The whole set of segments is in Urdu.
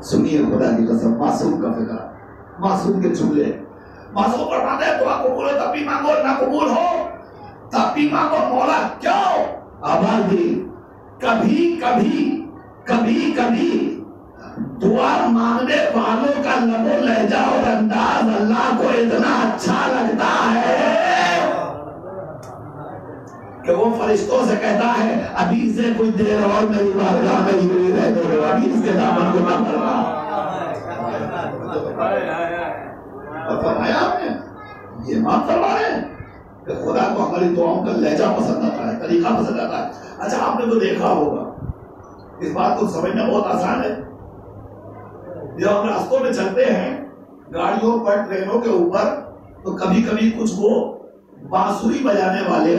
سنیے خدا کی قسم، معصوم کا فکر، معصوم کے جملے. معصوم فرماتے ہیں دعا قبول ہو تب بھی مانگو، نہ قبول ہو تب بھی مانگو. مولا کیوں؟ آبادی کبھی کبھی دعا مانگنے والوں کا لب و لہجہ اور انداز اللہ کو اتنا اچھا لگتا ہے کہ وہ فرشتوں سے کہتا ہے ابھی سے کچھ دیر اور میری بارگاہ میں ہی رہ دو، ابھی اس کے دامن کو نہ بھرنا. فرمایا آپ نے یہ بات فرما رہے ہیں کہ خدا کو ہماری دعاؤں کا لہجہ پسند آتا ہے، طریقہ پسند آتا ہے. اچھا آپ نے تو دیکھا ہوگا، اس بات کو سمجھنا بہت آسان ہے. جب ہم راستوں میں چلتے ہیں گاڑیوں پر، ٹرینوں کے اوپر، تو کبھی کبھی کچھ وہ بانسری بجانے والے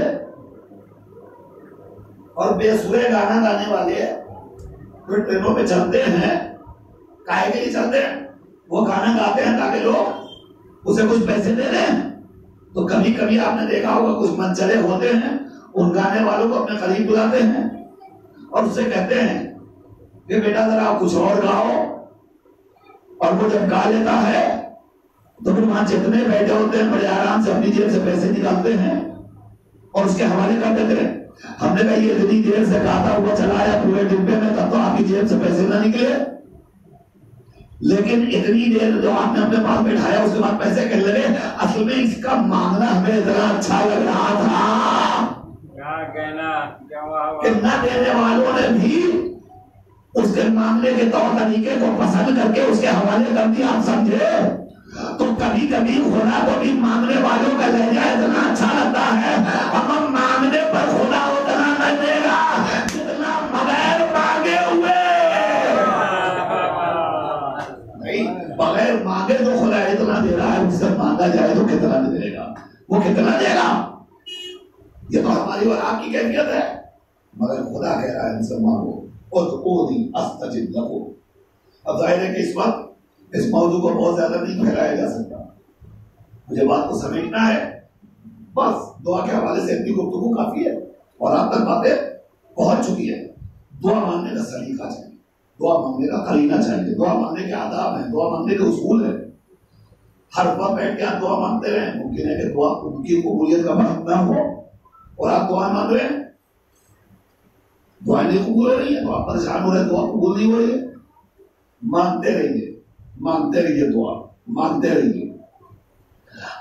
اور بے سورے گانا گانے والے جو ٹرینوں پہ چلتے ہیں، کائے کے لیے چلتے ہیں؟ وہ گانا گاتے ہیں تاکہ لوگ اسے کچھ پیسے دے دیں. تو کبھی کبھی آپ نے دیکھا ہوگا کچھ منچلے ہوتے ہیں، ان گانے والوں کو اپنے قریب بلاتے ہیں اور اسے کہتے ہیں کہ بیٹا ذرا آپ کچھ اور گاؤ. اور وہ جب گا لیتا ہے تو پھر وہاں جتنے بیٹھے ہوتے ہیں بڑے آرام سے اپنی جیب سے پیسے نکالتے ہیں اور اس کے حوالے کر دیتے ہیں. ہم نے کہا یہ اتنی دیر سے گاتا ہوا چلا ہے پورے ڈبے میں، تب تو آپ کی جیب سے پیسے نہ نکلے. لیکن اتنی دیر جو آپ نے اپنے پاس بٹھایا اس کے بعد پیسے کہنے لگے. اصل میں اس کا مانگنا ہمیں اتنا اچھا لگ رہا تھا کہ نہ دینے والوں نے بھی اس کے مانگنے کے طور طریقے کو پسند کر کے اس کے حوالے کر دیا. آپ سمجھے؟ تو کبھی کبھی خدا کو بھی مانگنے والوں کا لہجہ اتنا اچھا لگتا ہے. ہم مانگنے پر خدا اتنا نہ دے گا جتنا بغیر مانگے ہوئے. نہیں، بغیر مانگے تو خدا اتنا دے رہا ہے، اس سے مانگا جائے تو کتنا دے گا؟ وہ کتنا دے گا؟ یہ تو ہماری اور آپ کی کیفیت ہے. مگر خدا کہہ رہا ہے ان سے مانگو. ادعونی استجب لکم. اب ظاہر ہے کہ اس وقت اس موضوع کو بہت زیادہ نہیں پھیلایا جا سکتا، مجھے بات کو سمجھنا ہے. بس دعا کے حوالے سے اتنی گفتگو کافی ہے اور آپ تک باتیں پہنچ چکی ہے. دعا مانگنے کا سلیقہ چاہیے، دعا مانگنے کا قرینہ چاہیے، دعا مانگنے کے آداب ہیں، دعا مانگنے کے اصول ہیں. ہر وقت بیٹھ کے آپ دعا مانگتے رہیں، ممکن ہے کہ دعا کی قبولیت کا وقت نہ ہو اور آپ دعا مانگ رہے ہیں، دعائیں نہیں قبول ہو رہی ہیں تو آپ پریشان ہو رہے ہیں، دعا قبول نہیں ہو رہی ہے. مانگتے رہیے دعا مانگتے رہیے.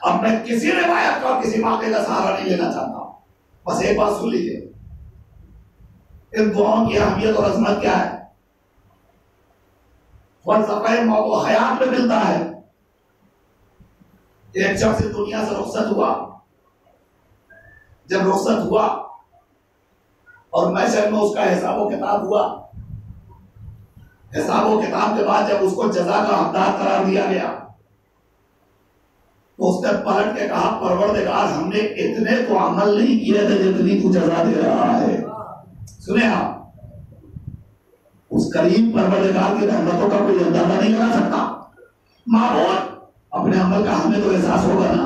اب میں کسی روایت کا اور کسی واقعے کا سہارا نہیں لینا چاہتا، بس ایک بات سن لیجیے، ان دعاؤں کی اہمیت اور عظمت کیا ہے. فلسفہ موت و حیات میں ملتا ہے. ایک شخص دنیا سے رخصت ہوا، جب رخصت ہوا اور محشر میں اس کا حساب و کتاب ہوا، حساب و کتاب کے بعد جب اس کو جزا کا حقدار قرار دیا گیا تو اس نے پلٹ کے کہا پروردگار ہم نے اتنے تو عمل نہیں کیے تھے جتنی تو جزا دے رہا ہے. سنیں آپ، اس کریم پروردگار کی رحمتوں کا کوئی اندازہ نہیں لگا سکتا. معبود اپنے عمل کا ہمیں تو احساس ہوگا نا.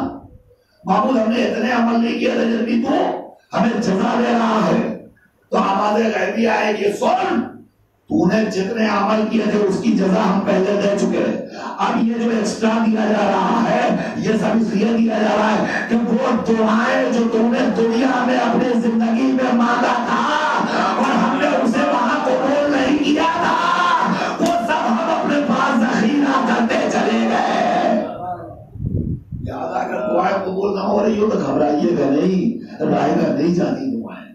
معبود ہم نے اتنے عمل نہیں کیے تھے جتنی تو ہمیں جزا دے رہا ہے. تو آواز غیبی آئے گی سن، تو نے جتنے عمل کیے تھے اس کی جزا ہم پہلے دے چکے ہیں. اب یہ جو ایکسٹرا دیا جا رہا ہے یہ سب اس لیے دیا جا رہا ہے کہ وہ دعائیں جو تم نے دنیا میں اپنی زندگی میں مانگا تھا اور ہم نے اسے وہاں قبول نہیں کیا تھا، وہ سب ہم اپنے پاس ذخیرہ کرتے چلے گئے. یاد اگر دعائیں قبول نہ ہو رہی ہو تو گھبرائیے گا نہیں، رائے گا نہیں جاتی. دعائیں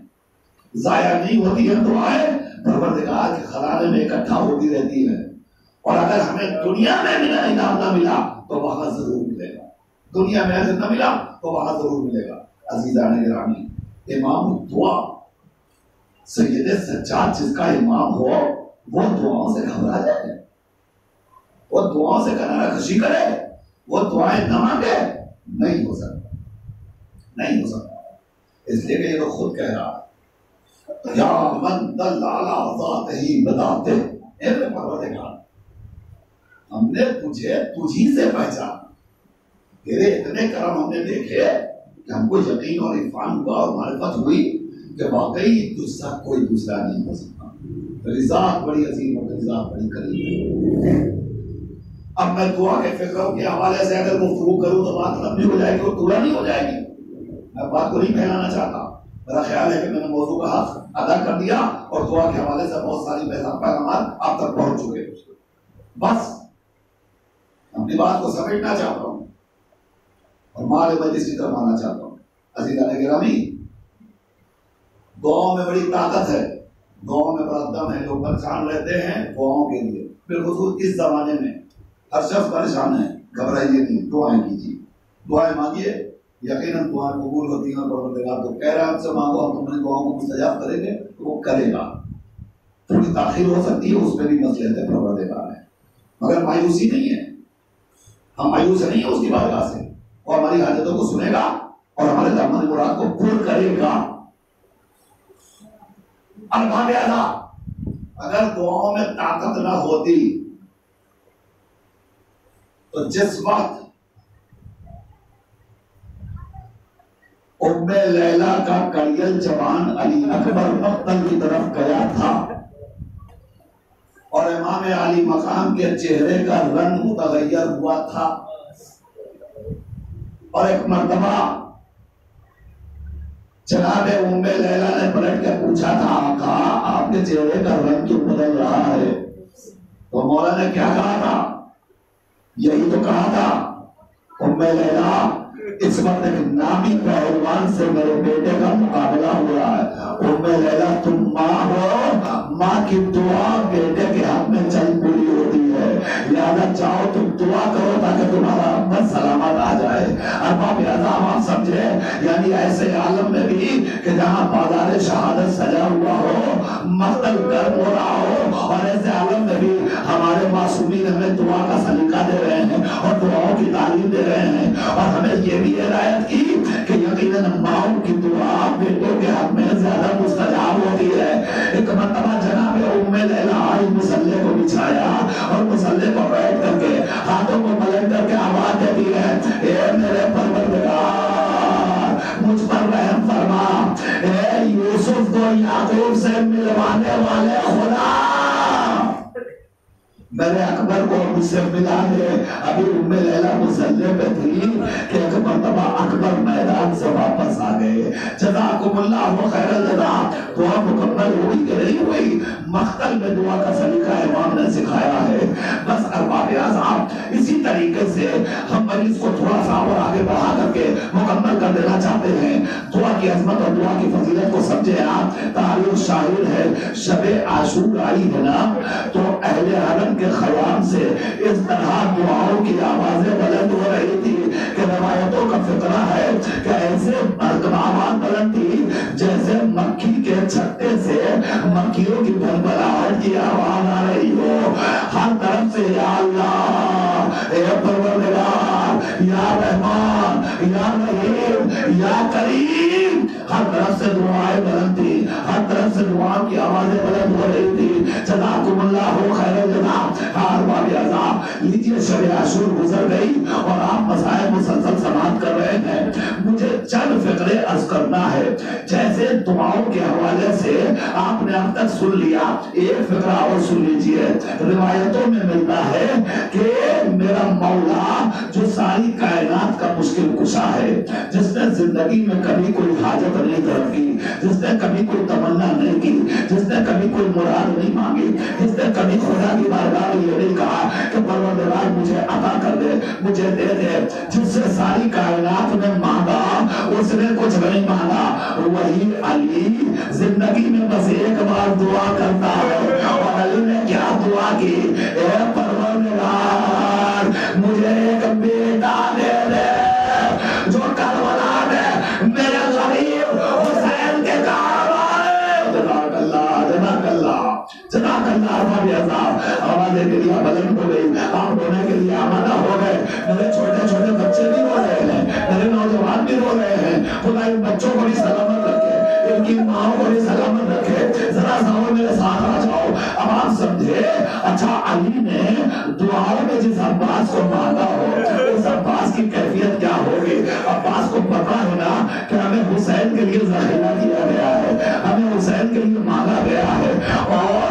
ضائع نہیں ہوتی ہیں، دعائیں پروردگار کے خزانے میں اکٹھا ہوتی رہتی ہے. اور اگر ہمیں دنیا میں ملا انعام نہ ملا تو وہاں ضرور ملے گا. دنیا میں اجر نہ ملا تو وہاں ضرور ملے گا. عزیزان گرامی، امام دعا سید سجاد جس کا امام ہو وہ دعاؤں سے گھبرا جائے، وہ دعاؤں سے کنارہ کشی کرے، وہ دعائیں نہ مانگے؟ نہیں ہو سکتا، نہیں ہو سکتا. اس لیے کہ یہ تو خود کہہ رہا ہے یا من دل علی ذاتہ بذاتہ، اے پروردگار ہم نے تجھے تجھی سے پہچانا، تیرے اتنے کرم ہم نے دیکھے کہ ہم کو یقین اور عرفان ہوا اور معرفت ہوئی کہ واقعی تجھ سا کوئی دوسرا نہیں ہو سکتا. میری ذات بڑی عظیم اور میری ذات بڑی قریب ہے۔ اب میں دعا کے فکروں کے حوالے سے اگر گفتگو کروں تو بات لمبی ہو جائے گی اور پورا نہیں ہو جائے گی۔ میں بات کو نہیں پھیلانا چاہتا، میرا خیال ہے کہ میں نے موضوع کا حق ادا کر دیا اور دعا کے حوالے سے بہت ساری پیغامات آپ تک پہنچ چکے۔ بس اپنی بات کو سمجھنا چاہتا ہوں اور مال مجلس کی طرف آنا چاہتا ہوں۔ عزیزان گرامی، دعاؤں میں بڑی طاقت ہے، دعاؤں میں بڑا دم ہے۔ لوگ پریشان رہتے ہیں دعاؤں کے لیے، بالخصوص اس زمانے میں ہر شخص پریشان ہے۔ گھبرائیے نہیں، دعائیں کیجیے، دعائیں مانگیے، یقیناً دعائیں قبول ہوتی ہیں۔ پروردگار تو کہہ رہا ہے ہم سے مانگو، ہم تمہاری دعاؤں کو مستجاب کریں گے، تو وہ کرے گا۔ تھوڑی تاخیر ہو سکتی ہے، اس میں بھی مصلحت ہے پروردگار ہے، مگر مایوسی نہیں ہے۔ ہم مایوس نہیں ہیں اس کی بارگاہ سے، اور ہماری حاجتوں کو سنے گا اور ہمارے دامن مراد کو پور کرے گا۔ اگر دعاؤں میں طاقت نہ ہوتی تو جس وقت ام لیلا کا کڑیل جوان علی اکبر مقتل کی طرف گیا تھا اور امام علی مقام کے چہرے کا رنگ متغیر ہوا تھا، اور ایک مرتبہ جناب ام لیلا نے پلٹ کے پوچھا تھا آقا آپ کے چہرے کا رنگ کیوں بدل رہا ہے؟ تو مولا نے کیا کہا تھا؟ یہی تو کہا تھا ام لیلا اس وقت ایک نامی پہلوان سے میرے بیٹے کا مقابلہ ہو رہا ہے۔ ام لیلا تم ماں ہو، ماں کی دعا بیٹے کے حق میں چل پوری ہوتی ہے، لہذا چاہو تم دعا کرو تاکہ تمہارا امت سلامت آ جائے۔ ارباب اعظام آپ سمجھے، یعنی ایسے عالم میں بھی کہ جہاں بازار شہادت سجا ہوا ہو، مقتل گرم ہو رہا ہو، اور ایسے عالم میں بھی ہمارے معصومین ہمیں دعا کا سلیقہ دے رہے ہیں اور دعاؤں کی تعلیم دے رہے ہیں، اور ہمیں یہ بھی ہدایت کی کہ یقیناً ماؤں کی دعا بیٹوں کے حق میں زیادہ مستجاب ہوتی ہے۔ ایک مرتبہ جناب ام لیلا آئی، مصلے کو بچھایا اور مصلے کو بیٹھ کر کے ہاتھوں کو ملک کر کے آواز دیتی ہے، اے میرے پروردگار مجھ پر رحم فرما، اے یوسف کو یعقوب سے ملوانے والے خدا میرے اکبر کو مجھ سے ملا دے۔ ابھی ام لیلا مصلے پہ تھی کہ ایک مرتبہ اکبر میدان سے واپس آ گئے۔ جزاکم اللہ خیر الجزا۔ دعا مکمل ہوئی کہ نہیں ہوئی؟ مقتل میں دعا کا سلیقہ امام نے سکھایا ہے۔ بس ارباب اعظام، اسی طریقے سے ہم مجلس کو تھوڑا سا اور آگے بڑھا کر کے مکمل کر دینا چاہتے ہیں۔ دعا کی عظمت اور دعا کی فضیلت کو سمجھے آپ۔ تاریخ شاہد ہے، شب عاشور آئی ہے نا، تو اہل حرم کے خیام سے اس طرح دعاؤں کی آوازیں بلند ہو رہی تھی کہ روایتوں کا فقرہ ہے کہ ایسے آواز بلند تھی جیسے مکھی کے چھتے سے مکھیوں کی بھنبھلاہٹ کی آواز آ رہی ہو۔ ہر طرف سے یا اللہ، اے پروردگار، یا رحمان، یا رحیم، یا کریم، ہر طرف سے دعائیں بلند تھی، ہر طرف سے دعاؤں کی آوازیں بلند ہو رہی تھی۔ جزاکم اللہ خیر الجزا۔ ارباب اعظام، لیجیے شب عاشور گزر گئی اور آپ مسائل مسلسل سماعت کر رہے ہیں، مجھے چند فقرے عرض کرنا ہے۔ جیسے دعاؤں کے حوالے سے آپ نے اب تک سن لیا، ایک فقرہ اور سن لیجیے۔ روایتوں میں ملتا ہے کہ میرا مولا جو ساری کائنات کا مشکل کشا ہے، جس نے زندگی میں کبھی کوئی حاجت نہیں طلب کی، جس نے کبھی کوئی تمنا نہیں کی، جس نے کبھی کوئی مراد نہیں مانگی، جس نے کبھی خدا کی بارگاہ میں یہ نہیں کہا کہ پروردگار مجھے عطا کر دے، مجھے دے دے، جس سے ساری کائنات میں مانگا اس نے کچھ نہیں مانگا، وہی علی زندگی میں بس ایک بار دعا کرتا ہے، اور علی نے کیا دعا کی؟ اے پروردگار مجھے ایک بیٹا دے دے جو کربلا میں میرے غریب حسین کے کام آئے۔ جزاک اللہ، جزاک اللہ، جزاک اللہ۔ ارباب اعظام، آوازیں میری بلند ہو گئی، آپ رونے کے لیے آمادہ ہو گئے۔ میرے چھوٹے چھوٹے بچے بھی رو رہے ہیں، میرے نوجوان بھی رو رہے ہیں۔ خدا ان بچوں کو بھی سلامت رکھے، ان کی ماں کو بھی سلامت رکھے۔ ذرا سا اور میرے ساتھ آ جاؤ۔ اب آپ سمجھے، اچھا علی نے دعاؤں میں جس عباس کو مانگا ہو، اس عباس کی کیفیت کیا ہوگی؟ عباس کو پتا ہے نا کہ ہمیں حسین کے لیے ذخیرہ دیا گیا ہے، ہمیں حسین کے لیے مانگا گیا ہے، اور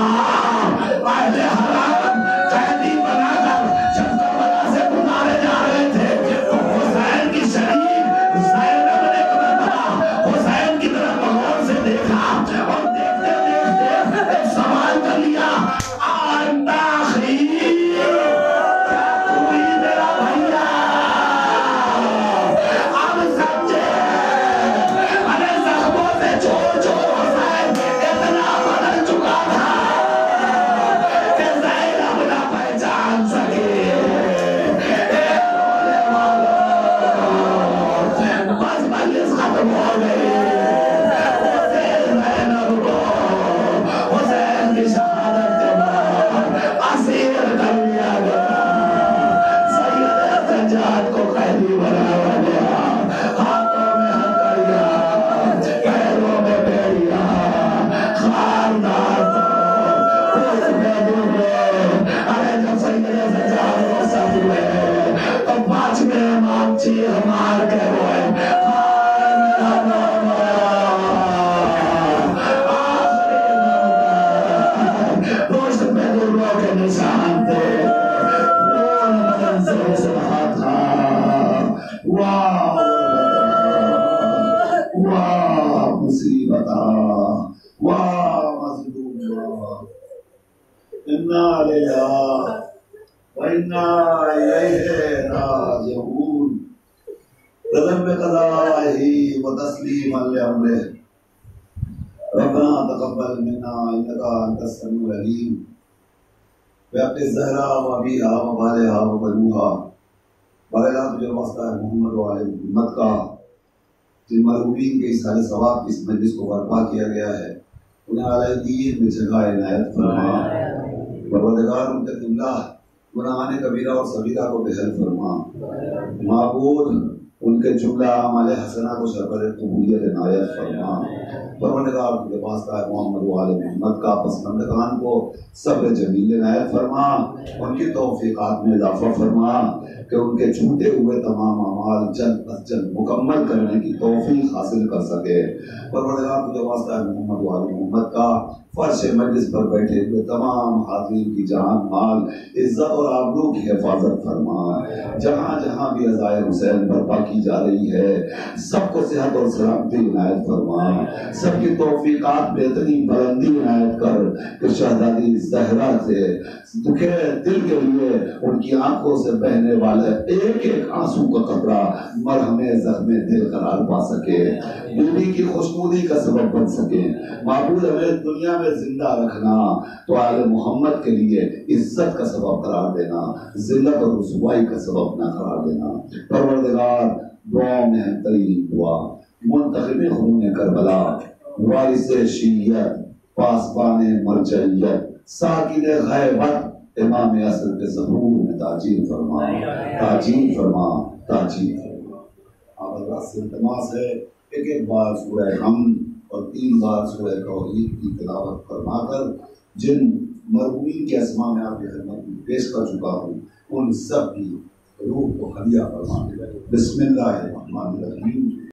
اہل حرام قیدی بنا کر جب کربلا سے گزارے جا رہے تھے تو حسین کی شریف زینب نے حسین کی طرف غور سے دیکھا اور دیکھتے دیکھتے ایک سوال کر لیا، انت اخی، کیا تو ہی میرا بھیا؟ اب سمجھے ارے زخموں سے چھوڑ چھوڑ حسین اتنا بدل چکا تھا کہ زینب نہ پہچان سکے۔ اے رونے والوں، بس مجلس ختم ہو گئی، زینب کو حسین کی شہادت کے بعد اسیر کر لیا گیا، سید سجاد کو قیدی بنایا گیا، ہاتھوں میں ہتھکڑیاں، پیروں میں بیڑیاں، خاردار کو اس میں ڈوبے۔ ارے جب سید سجاد کو سب ہوئے تو پانچویں امام چیخ مار کے روئے، ہائے میرا مولا، آخری پشت پہ دوروں کے نشان تھے، خون بدن سے اس رہا تھا۔ واہ واہ مصیبت، واہ مظلوم، انا للہ وإنا إليه راجعون، رضا بقضائه وتسليما لأمره، ربنا تقبل منا إنك أنت السميع العليم، بحق الزهراء وأبيها وبالها وبنوها، بارے تجھے واسطہ ہے محمد و آل محمد کا، جن مرحومین کے اس سال ثواب کی اس مجلس کو برپا کیا گیا ہے، انہیں اعلی دین میں جگہ عنایت فرما، پروردگار ان کے قبلہ گناہان کبیرہ اور صغیرہ کو بحل فرما، معبود ان کے جملہ اعمال حسنہ کو شربت قبولیت عنایت فرما، پروردگار ان کے واسطہ ہے محمد و آل محمد کا پسماندگان کو صبر جمیل عنایت فرما، ان کی توفیقات میں اضافہ فرما کہ ان کے چھوٹے ہوئے تمام اعمال جلد از جلد مکمل کرنے کی توفیق حاصل کر سکے، پروردگار تجھے واسطہ ہے محمد و آل محمد کا فرش مجلس پر بیٹھے ہوئے تمام حاضرین کی جان مال عزت اور آبرو کی حفاظت فرما، جہاں جہاں بھی عزائے حسین برپا کی جا رہی ہے سب کو صحت اور سلامتی عنایت فرما، سب کی توفیقات میں اتنی بلندی عنایت کر کہ شہزادی زہرا سے دکھے دل کے لیے ان کی آنکھوں سے بہنے والے ایک ایک آنسو کا قطرہ مرہم زخم دل قرار پا سکے، بیوی کی خوشنودی کا سبب بن سکے، معبود ہمیں دنیا میں زندہ رکھنا تو آل محمد کے لیے عزت کا سبب قرار دینا، ذلت اور رسوائی کا سبب نہ قرار دینا، پروردگار دعاؤں میں ترین دعا، منتخب خون کربلا، وارث شیعیت، پاسبان مرجعیت، ساکن غیبت، امام اصل کے ظہور میں تاجیل فرما، تاجیل فرما، تاجیل فرما۔ آپ حضرات سے التماس ہے ایک ایک بار سورہ حمد اور 3 بار سورہ توحید کی تلاوت فرما کر جن مرحومین کے اسماء میں آپ کی خدمت میں پیش کر چکا ہوں ان سب کی روح کو ہدیہ فرما دے۔ بسم اللہ الرحمن الرحیم۔